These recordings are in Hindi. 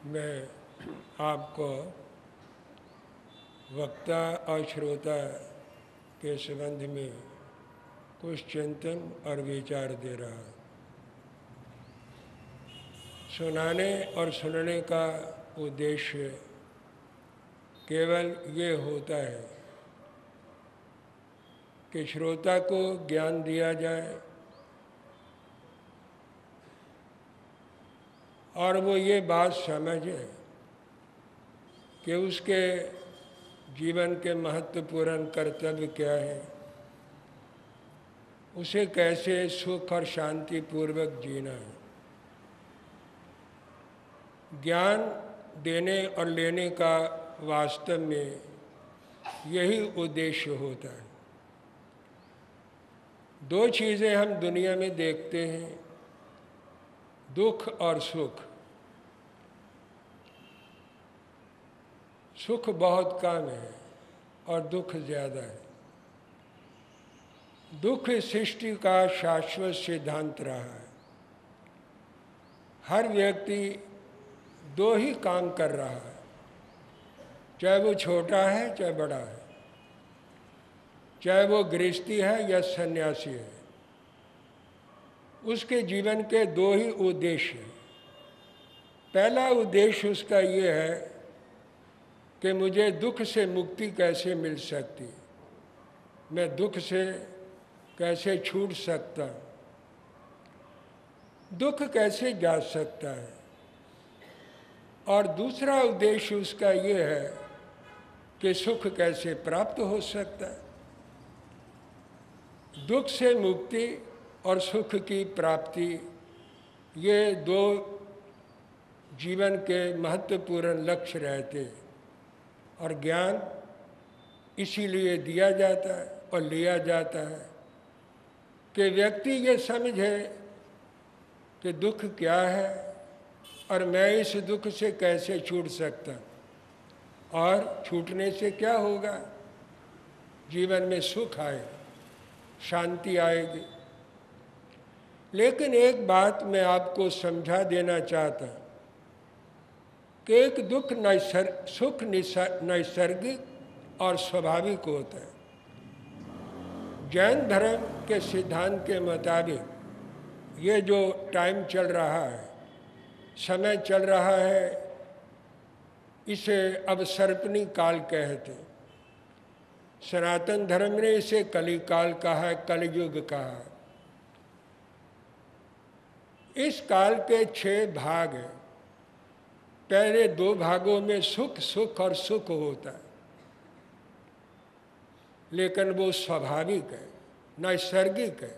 मैं आपको वक्ता और श्रोता के संबंध में कुछ चिंतन और विचार दे रहा। सुनाने और सुनने का उद्देश्य केवल ये होता है कि श्रोता को ज्ञान दिया जाए और वो ये बात समझे कि उसके जीवन के महत्वपूर्ण कर्तव्य क्या है, उसे कैसे सुख और शांति पूर्वक जीना है। ज्ञान देने और लेने का वास्तव में यही उद्देश्य होता है। दो चीज़ें हम दुनिया में देखते हैं, दुख और सुख। सुख बहुत कम है और दुख ज़्यादा है। दुख सृष्टि का शाश्वत सिद्धांत रहा है। हर व्यक्ति दो ही काम कर रहा है, चाहे वो छोटा है चाहे बड़ा है, चाहे वो गृहस्थी है या सन्यासी है। उसके जीवन के दो ही उद्देश्य हैं। पहला उद्देश्य उसका ये है कि मुझे दुख से मुक्ति कैसे मिल सकती, मैं दुख से कैसे छूट सकता, दुख कैसे जा सकता है। और दूसरा उद्देश्य उसका ये है कि सुख कैसे प्राप्त हो सकता है। दुख से मुक्ति और सुख की प्राप्ति, ये दो जीवन के महत्वपूर्ण लक्ष्य रहते हैं और ज्ञान इसीलिए दिया जाता है और लिया जाता है कि व्यक्ति ये समझे कि दुख क्या है और मैं इस दुख से कैसे छूट सकता, और छूटने से क्या होगा, जीवन में सुख आए, शांति आएगी। लेकिन एक बात मैं आपको समझा देना चाहता कि एक दुख सुख नैसर्गिक और स्वाभाविक होता है। जैन धर्म के सिद्धांत के मुताबिक ये जो टाइम चल रहा है, समय चल रहा है, इसे अवसर्पणी काल कहते। सनातन धर्म ने इसे कलिकाल कहा है, कलयुग कहा है। इस काल के 6 भाग हैं। पहले 2 भागों में सुख सुख और सुख होता है, लेकिन वो स्वाभाविक है, नैसर्गिक है।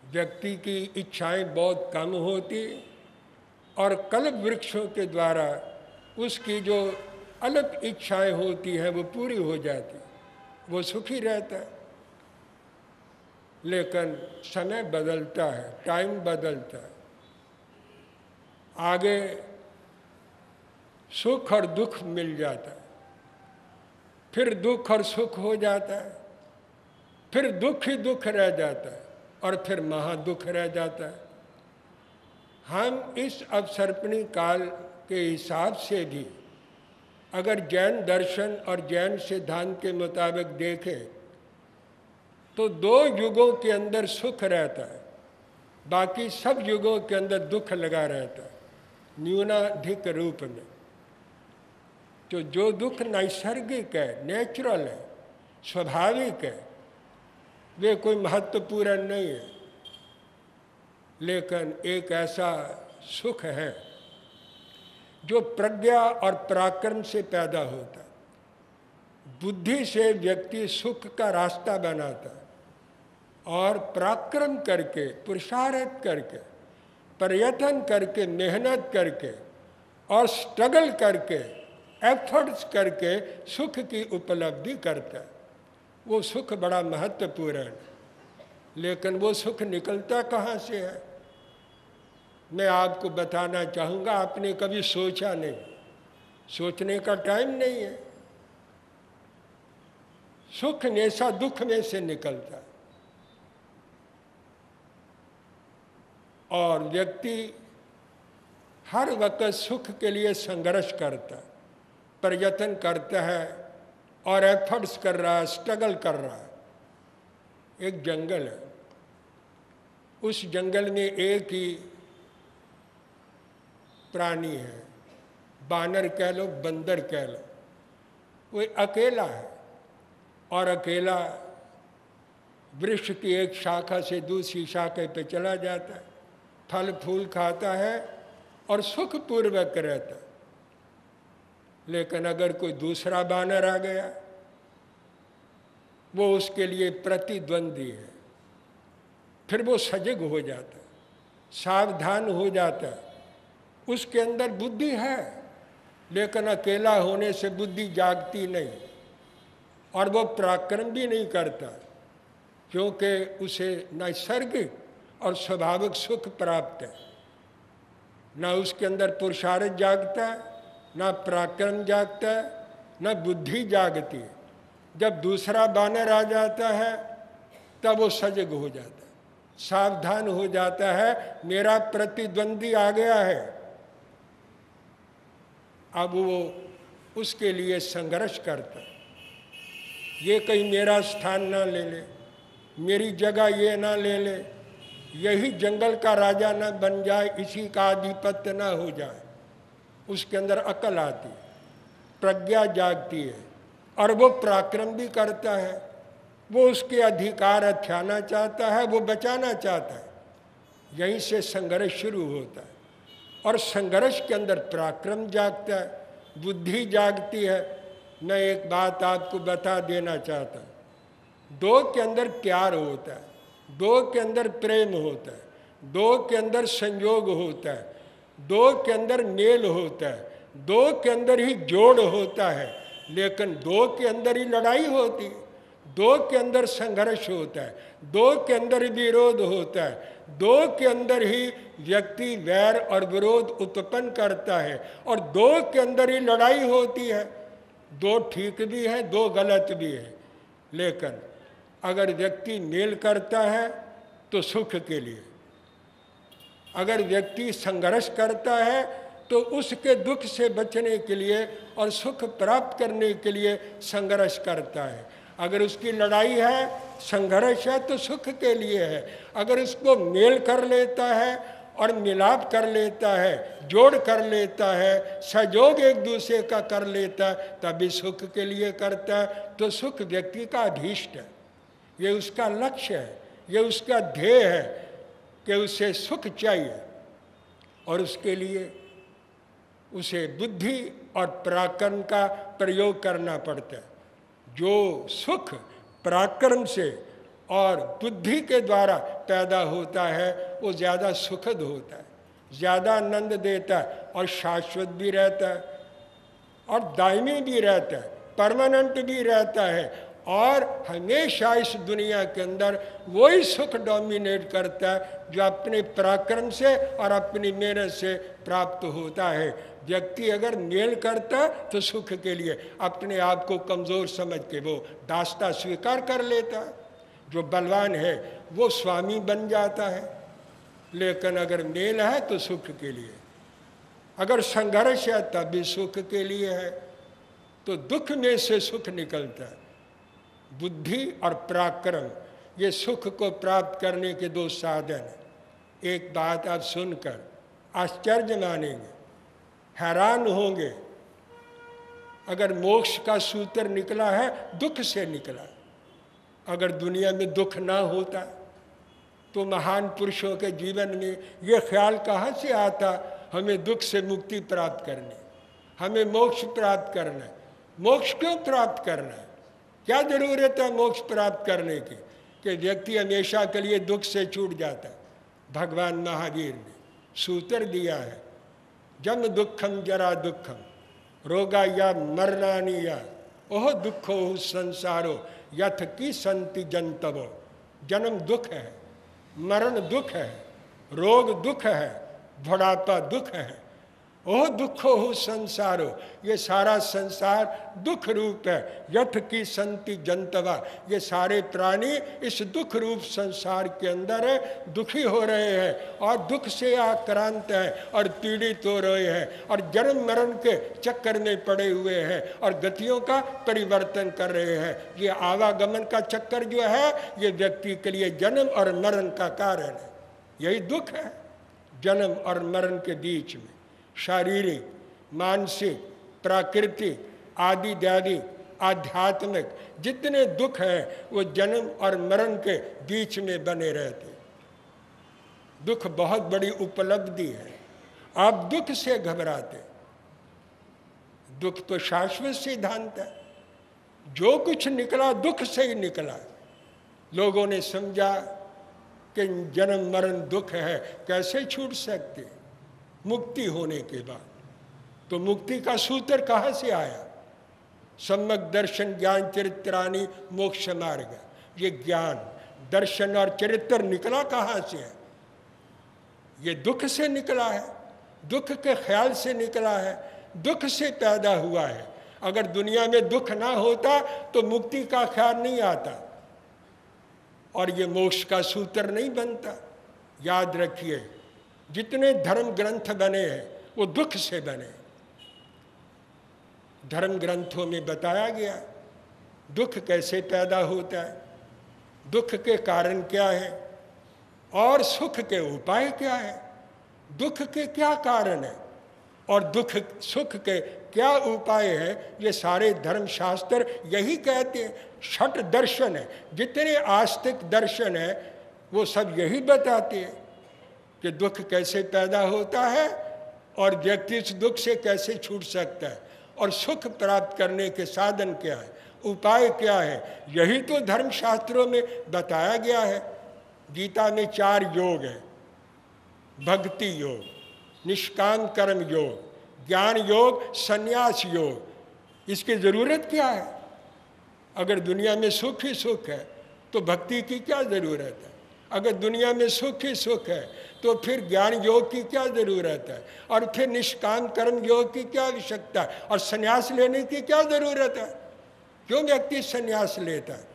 व्यक्ति की इच्छाएं बहुत कम होती और कल्प वृक्षों के द्वारा उसकी जो अल्प इच्छाएं होती हैं वो पूरी हो जाती, वो सुखी रहता है। लेकिन समय बदलता है, टाइम बदलता है, आगे सुख और दुख मिल जाता है, फिर दुख और सुख हो जाता है, फिर दुख ही दुख रह जाता है और फिर महादुख रह जाता है। हम इस अवसर्पणी काल के हिसाब से भी अगर जैन दर्शन और जैन सिद्धांत के मुताबिक देखें तो 2 युगों के अंदर सुख रहता है, बाकी सब युगों के अंदर दुख लगा रहता है, न्यूनाधिक रूप में। तो जो दुख नैसर्गिक है, नेचुरल है, स्वाभाविक है, वे कोई महत्वपूर्ण नहीं है। लेकिन एक ऐसा सुख है जो प्रज्ञा और पराक्रम से पैदा होता है। बुद्धि से व्यक्ति सुख का रास्ता बनाता है और पराक्रम करके, पुरुषार्थ करके, प्रयत्न करके, मेहनत करके और स्ट्रगल करके, एफर्ट्स करके सुख की उपलब्धि करता है। वो सुख बड़ा महत्वपूर्ण है। लेकिन वो सुख निकलता कहाँ से है, मैं आपको बताना चाहूँगा। आपने कभी सोचा नहीं, सोचने का टाइम नहीं है। सुख हमेशा दुख में से निकलता है और व्यक्ति हर वक्त सुख के लिए संघर्ष करता है, प्रयत्न करता है और एफर्ट्स कर रहा है, स्ट्रगल कर रहा है। एक जंगल है, उस जंगल में एक ही प्राणी है, बानर कह लो, बंदर कह लो, वो अकेला है और अकेला वृक्ष की एक शाखा से दूसरी शाखा पे चला जाता है, फल फूल खाता है और सुखपूर्वक रहता है। लेकिन अगर कोई दूसरा बानर आ गया, वो उसके लिए प्रतिद्वंदी है, फिर वो सजग हो जाता है, सावधान हो जाता है। उसके अंदर बुद्धि है, लेकिन अकेला होने से बुद्धि जागती नहीं और वो पराक्रम भी नहीं करता, क्योंकि उसे नैसर्गिक और स्वाभाविक सुख प्राप्त है। न उसके अंदर पुरुषार्थ जागता है, न पराक्रम जागता है, न बुद्धि जागती है। जब दूसरा बानर आ जाता है तब वो सजग हो जाता है, सावधान हो जाता है, मेरा प्रतिद्वंदी आ गया है। अब वो उसके लिए संघर्ष करता है, ये कहीं मेरा स्थान ना ले ले, मेरी जगह ये ना ले ले, यही जंगल का राजा ना बन जाए, इसी का आधिपत्य ना हो जाए। उसके अंदर अकल आती है, प्रज्ञा जागती है और वो पराक्रम भी करता है। वो उसके अधिकार हथियाना चाहता है, वो बचाना चाहता है। यहीं से संघर्ष शुरू होता है और संघर्ष के अंदर पराक्रम जागता है, बुद्धि जागती है। मैं एक बात आपको बता देना चाहता हूँ, दो के अंदर प्यार होता है, दो के अंदर प्रेम होता है, दो के अंदर संयोग होता है, दो के अंदर मेल होता है, दो के अंदर ही जोड़ होता है। लेकिन दो के अंदर ही लड़ाई होती है, दो के अंदर संघर्ष होता है, दो के अंदर विरोध होता है, दो के अंदर ही व्यक्ति वैर और विरोध उत्पन्न करता है और दो के अंदर ही लड़ाई होती है। दो ठीक भी है, दो गलत भी है। लेकिन अगर व्यक्ति मेल करता है तो सुख के लिए, अगर व्यक्ति संघर्ष करता है तो उसके दुख से बचने के लिए और सुख प्राप्त करने के लिए संघर्ष करता है। अगर उसकी लड़ाई है, संघर्ष है, तो सुख के लिए है। अगर उसको मेल कर लेता है और मिलाप कर लेता है, जोड़ कर लेता है, सहयोग एक दूसरे का कर लेता है, तभी सुख के लिए करता है। तो सुख व्यक्ति का अभीष्ट है, ये उसका लक्ष्य है, ये उसका ध्येय है कि उसे सुख चाहिए और उसके लिए उसे बुद्धि और पराक्रम का प्रयोग करना पड़ता है। जो सुख पराक्रम से और बुद्धि के द्वारा पैदा होता है वो ज़्यादा सुखद होता है, ज़्यादा आनंद देता है और शाश्वत भी रहता है और दायमी भी रहता है, परमानेंट भी रहता है और हमेशा इस दुनिया के अंदर वही सुख डोमिनेट करता है जो अपने पराक्रम से और अपनी मेहनत से प्राप्त होता है। व्यक्ति अगर मेल करता तो सुख के लिए अपने आप को कमज़ोर समझ के वो दास्ता स्वीकार कर लेता है। जो बलवान है वो स्वामी बन जाता है। लेकिन अगर मेल है तो सुख के लिए, अगर संघर्ष है तब भी सुख के लिए है। तो दुख में से सुख निकलता है। बुद्धि और पराक्रम ये सुख को प्राप्त करने के दो साधन हैं। एक बात आप सुनकर आश्चर्य मानेंगे, हैरान होंगे, अगर मोक्ष का सूत्र निकला है दुख से निकला। अगर दुनिया में दुख ना होता तो महान पुरुषों के जीवन में ये ख्याल कहाँ से आता हमें दुख से मुक्ति प्राप्त करनी, हमें मोक्ष प्राप्त करना है। मोक्ष क्यों प्राप्त करना है? क्या जरूरत है मोक्ष प्राप्त करने की कि व्यक्ति हमेशा के लिए दुख से छूट जाता है? भगवान महावीर ने सूत्र दिया है, जन्म दुखम जरा दुखम रोगा या मरणानी या ओह दुखो संसारो यथ की संति जंतवो। जन्म दुख है, मरण दुख है, रोग दुख है, बुढ़ापा दुख है ओह दुखो हो संसारो, ये सारा संसार दुख रूप है। यथ की संति जंतवा, ये सारे प्राणी इस दुख रूप संसार के अंदर दुखी हो रहे हैं और दुख से आक्रांत हैं और पीड़ित हो रहे हैं और जन्म मरण के चक्कर में पड़े हुए हैं और गतियों का परिवर्तन कर रहे हैं। ये आवागमन का चक्कर जो है ये व्यक्ति के लिए जन्म और मरण का कारण है। यही दुख है, जन्म और मरण के बीच में शारीरिक, मानसिक, प्राकृतिक, आदि दैविक, आध्यात्मिक जितने दुख हैं वो जन्म और मरण के बीच में बने रहते। दुख बहुत बड़ी उपलब्धि है। आप दुख से घबराते, दुख तो शाश्वत सिद्धांत है। जो कुछ निकला दुख से ही निकला। लोगों ने समझा कि जन्म मरण दुख है, कैसे छूट सकते मुक्ति होने के बाद। तो मुक्ति का सूत्र कहाँ से आया? सम्यक दर्शन ज्ञान चरित्राणि मोक्ष मार्ग। ये ज्ञान दर्शन और चरित्र निकला कहाँ से है? ये दुख से निकला है, दुख के ख्याल से निकला है, दुख से पैदा हुआ है। अगर दुनिया में दुख ना होता तो मुक्ति का ख्याल नहीं आता और ये मोक्ष का सूत्र नहीं बनता। याद रखिए, जितने धर्म ग्रंथ बने हैं वो दुख से बने। धर्म ग्रंथों में बताया गया दुख कैसे पैदा होता है, दुख के कारण क्या है और सुख के उपाय क्या है। दुख के क्या कारण है और दुख सुख के क्या उपाय है, ये सारे धर्मशास्त्र यही कहते हैं। छठ दर्शन है, जितने आस्तिक दर्शन है वो सब यही बताते हैं कि दुख कैसे पैदा होता है और व्यक्ति इस दुख से कैसे छूट सकता है और सुख प्राप्त करने के साधन क्या है, उपाय क्या है। यही तो धर्मशास्त्रों में बताया गया है। गीता में 4 योग है, भक्ति योग, निष्काम कर्म योग, ज्ञान योग, संन्यास योग। इसकी ज़रूरत क्या है? अगर दुनिया में सुख ही सुख है तो भक्ति की क्या ज़रूरत है? अगर दुनिया में सुख ही सुख है तो फिर ज्ञान योग की क्या ज़रूरत है और फिर निष्काम कर्म योग की क्या आवश्यकता है और संन्यास लेने की क्या ज़रूरत है? क्यों व्यक्ति संन्यास लेता है?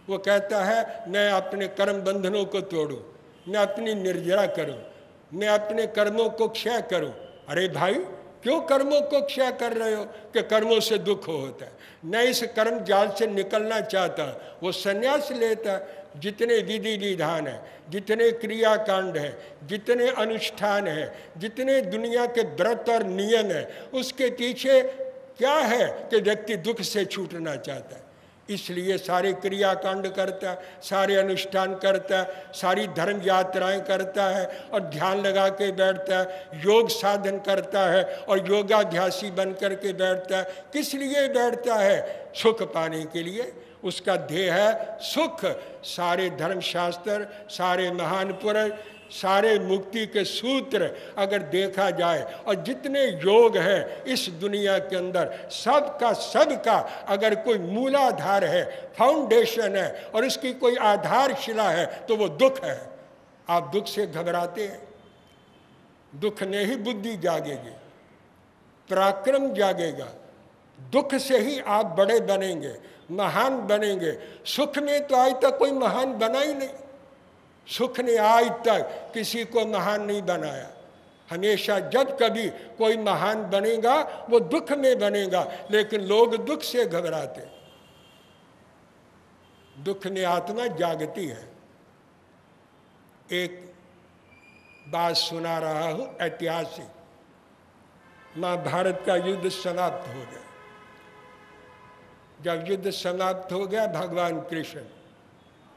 वो कहता है मैं अपने कर्म बंधनों को तोड़ूं, मैं अपनी निर्जरा करूं, मैं अपने कर्मों को क्षय करूं। अरे भाई, क्यों कर्मों को क्षय कर रहे हो कि कर्मों से दुख होता है? मैं इस कर्म जाल से निकलना चाहता, वो संन्यास लेता है। जितने विधि विधान है, जितने क्रियाकांड है, जितने अनुष्ठान है, जितने दुनिया के व्रत और नियम है, उसके पीछे क्या है कि व्यक्ति दुख से छूटना चाहता है। इसलिए सारे क्रियाकांड करता है, सारे अनुष्ठान करता है, सारी धर्म यात्राएं करता है और ध्येय लगा के बैठता है, योग साधन करता है और योगाभ्यासी बन करके बैठता है। किस लिए बैठता है? सुख पाने के लिए। उसका ध्येय है सुख। सारे धर्मशास्त्र, सारे महान पुरुष, सारे मुक्ति के सूत्र अगर देखा जाए और जितने योग हैं इस दुनिया के अंदर, सबका अगर कोई मूलाधार है, फाउंडेशन है और इसकी कोई आधारशिला है तो वो दुख है। आप दुख से घबराते हैं, दुख ने ही बुद्धि जागेगी, पराक्रम जागेगा। दुख से ही आप बड़े बनेंगे, महान बनेंगे। सुख में तो आज तक कोई महान बना ही नहीं। सुख ने आज तक किसी को महान नहीं बनाया। हमेशा जब कभी कोई महान बनेगा वो दुख में बनेगा, लेकिन लोग दुख से घबराते। दुख में आत्मा जागती है। एक बात सुना रहा हूं ऐतिहासिक। महाभारत का युद्ध समाप्त हो गया। जब युद्ध समाप्त हो गया, भगवान कृष्ण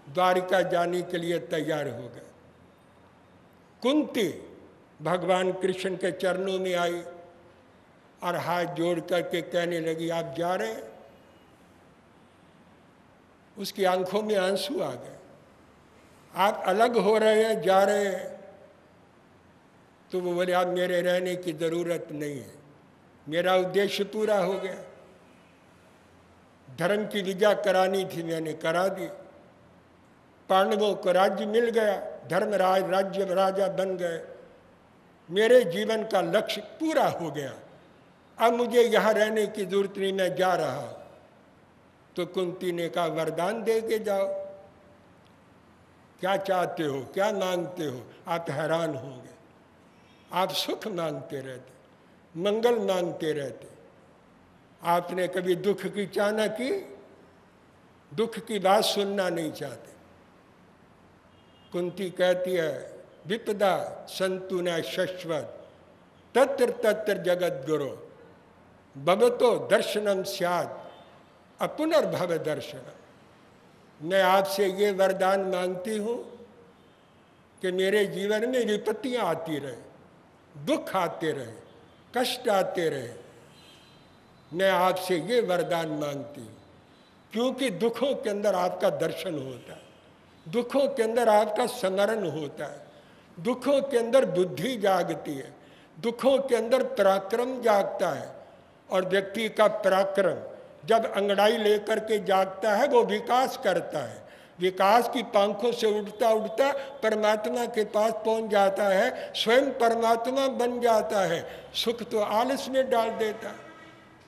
द्वारिका जाने के लिए तैयार हो गए। कुंती भगवान कृष्ण के चरणों में आई और हाथ जोड़ करके कहने लगी, आप जा रहे हैं? उसकी आंखों में आंसू आ गए। आप अलग हो रहे हैं, जा रहे हैं? तो वो बोले, आप मेरे रहने की ज़रूरत नहीं है, मेरा उद्देश्य पूरा हो गया। धर्म की विजय करानी थी, मैंने करा दी। पांडवों को राज्य मिल गया, धर्मराज राज्य राजा बन गए। मेरे जीवन का लक्ष्य पूरा हो गया, अब मुझे यहाँ रहने की जरूरत नहीं, मैं जा रहा। तो कुंती ने कहा वरदान दे के जाओ, क्या चाहते हो, क्या मांगते हो? आप हैरान होंगे। आप सुख मांगते रहते, मंगल मांगते रहते, आपने कभी दुख की चाहना की? दुख की बात सुनना नहीं चाहते। कुंती कहती है विपदा संतु न शश्वत तत्र तत्र जगत गुरु भवतो दर्शनम स्यात् अपुनर्भव दर्शनम। मैं आपसे ये वरदान मांगती हूँ कि मेरे जीवन में विपत्तियाँ आती रहे, दुख आते रहे, कष्ट आते रहे। मैं आपसे ये वरदान मांगती हूँ, क्योंकि दुखों के अंदर आपका दर्शन होता है, दुखों के अंदर आपका स्मरण होता है, दुखों के अंदर बुद्धि जागती है, दुखों के अंदर पराक्रम जागता है। और व्यक्ति का पराक्रम जब अंगड़ाई लेकर के जागता है वो विकास करता है, विकास की पंखों से उड़ता उड़ता परमात्मा के पास पहुंच जाता है, स्वयं परमात्मा बन जाता है। सुख तो आलस में डाल देता है,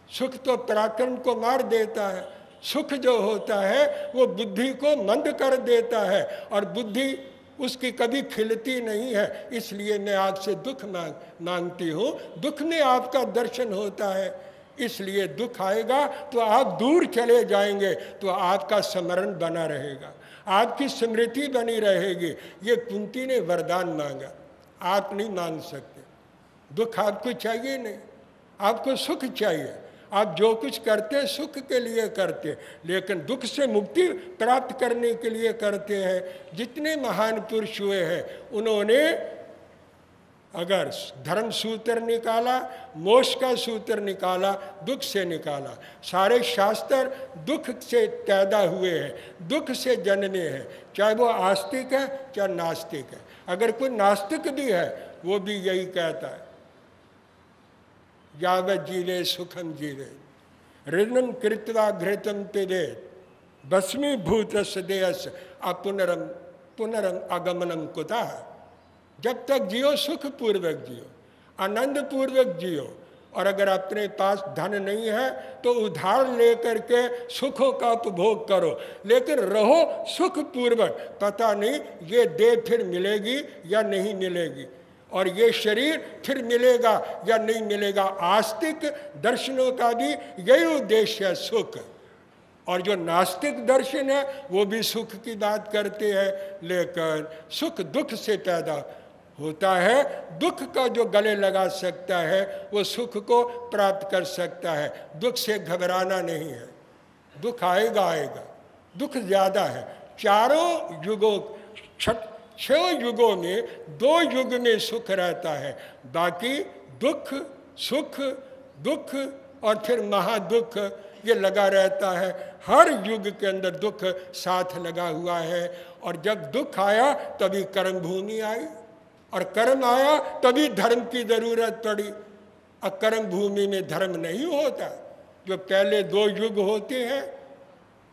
सुख तो पराक्रम को मार देता है, सुख जो होता है वो बुद्धि को मंद कर देता है और बुद्धि उसकी कभी खिलती नहीं है। इसलिए मैं आपसे दुख मांगती हूँ, दुख में आपका दर्शन होता है। इसलिए दुख आएगा तो आप दूर चले जाएंगे, तो आपका स्मरण बना रहेगा, आपकी स्मृति बनी रहेगी। ये कुंती ने वरदान मांगा, आप नहीं मांग सकते। दुख आपको चाहिए नहीं, आपको सुख चाहिए। आप जो कुछ करते सुख के लिए करते, लेकिन दुख से मुक्ति प्राप्त करने के लिए करते हैं। जितने महान पुरुष हुए हैं उन्होंने अगर धर्म सूत्र निकाला, मोक्ष का सूत्र निकाला, दुख से निकाला। सारे शास्त्र दुख से पैदा हुए हैं, दुख से जन्मे हैं, चाहे वो आस्तिक है चाहे नास्तिक है। अगर कोई नास्तिक भी है वो भी यही कहता है यावत् जीवे सुखम जीवे ऋणम कृत्वा घृतम पिबेत भस्मीभूतस्य देहस्य अपुनरम पुनरम आगमनम कुतः। जब तक जियो सुख पूर्वक जियो, आनंद पूर्वक जियो। और अगर अपने पास धन नहीं है तो उधार लेकर के सुखों का उपभोग करो, लेकिन रहो सुख पूर्वक। पता नहीं ये देह फिर मिलेगी या नहीं मिलेगी, और ये शरीर फिर मिलेगा या नहीं मिलेगा। आस्तिक दर्शनों का भी यही उद्देश्य है, सुख। और जो नास्तिक दर्शन है वो भी सुख की बात करते हैं, लेकिन सुख दुख से पैदा होता है। दुख का जो गले लगा सकता है वो सुख को प्राप्त कर सकता है। दुख से घबराना नहीं है, दुख आएगा आएगा, दुख ज़्यादा है। चारों युगों 6 युगों में 2 युग में सुख रहता है, बाकी दुख सुख दुख और फिर महादुख ये लगा रहता है। हर युग के अंदर दुख साथ लगा हुआ है। और जब दुख आया तभी कर्म भूमि आई, और कर्म आया तभी धर्म की जरूरत पड़ी। अकर्म भूमि में धर्म नहीं होता। जो पहले 2 युग होते हैं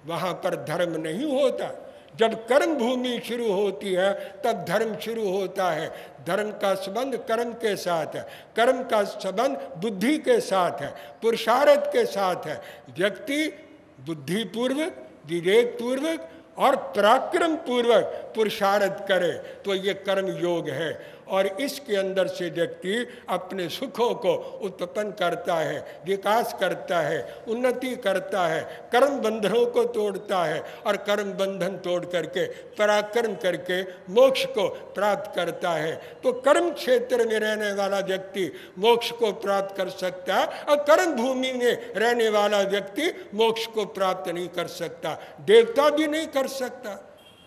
वहाँ पर धर्म नहीं होता। जब कर्म भूमि शुरू होती है तब धर्म शुरू होता है। धर्म का संबंध कर्म के साथ है, कर्म का संबंध बुद्धि के साथ है, पुरुषार्थ के साथ है। व्यक्ति बुद्धिपूर्वक, विवेकपूर्वक और पराक्रम पूर्वक पुरुषार्थ करे तो ये कर्म योग है। और इसके अंदर से व्यक्ति अपने सुखों को उत्पन्न करता है, विकास करता है, उन्नति करता है, कर्म बंधनों को तोड़ता है, और कर्म बंधन तोड़ करके पराक्रम करके मोक्ष को प्राप्त करता है। तो कर्म क्षेत्र में रहने वाला व्यक्ति मोक्ष को प्राप्त कर सकता है, और कर्म भूमि में रहने वाला व्यक्ति मोक्ष को प्राप्त नहीं कर सकता, देवता भी नहीं कर सकता।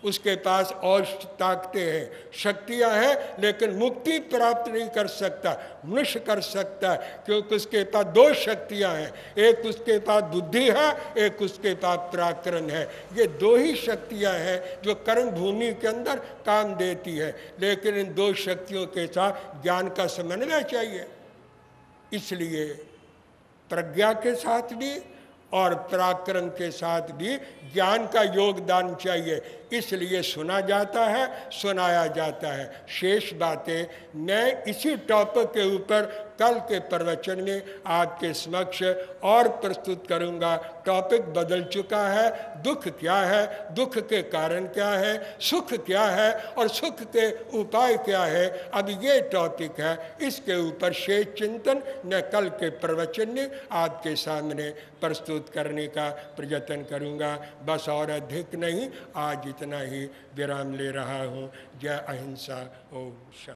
उसके पास और ताकतें हैं, शक्तियां हैं, लेकिन मुक्ति प्राप्त नहीं कर सकता। मनुष्य कर सकता है, क्योंकि उसके पास 2 शक्तियां हैं, एक उसके पास बुद्धि है, एक उसके पास पराक्रम है। ये 2 ही शक्तियां हैं जो कर्म भूमि के अंदर काम देती है। लेकिन इन 2 शक्तियों के साथ ज्ञान का समन्वय चाहिए। इसलिए प्रज्ञा के साथ भी और पराक्रम के साथ भी ज्ञान का योगदान चाहिए। इसलिए सुना जाता है, सुनाया जाता है। शेष बातें मैं इसी टॉपिक के ऊपर कल के प्रवचन में आपके समक्ष और प्रस्तुत करूंगा। टॉपिक बदल चुका है। दुख क्या है, दुख के कारण क्या है, सुख क्या है और सुख के उपाय क्या है, अब ये टॉपिक है। इसके ऊपर शेष चिंतन मैं कल के प्रवचन में आपके सामने प्रस्तुत करने का प्रयत्न करूंगा। बस और अधिक नहीं, आज इतना ही विराम ले रहा हूँ। जय अहिंसा। ओम शांति।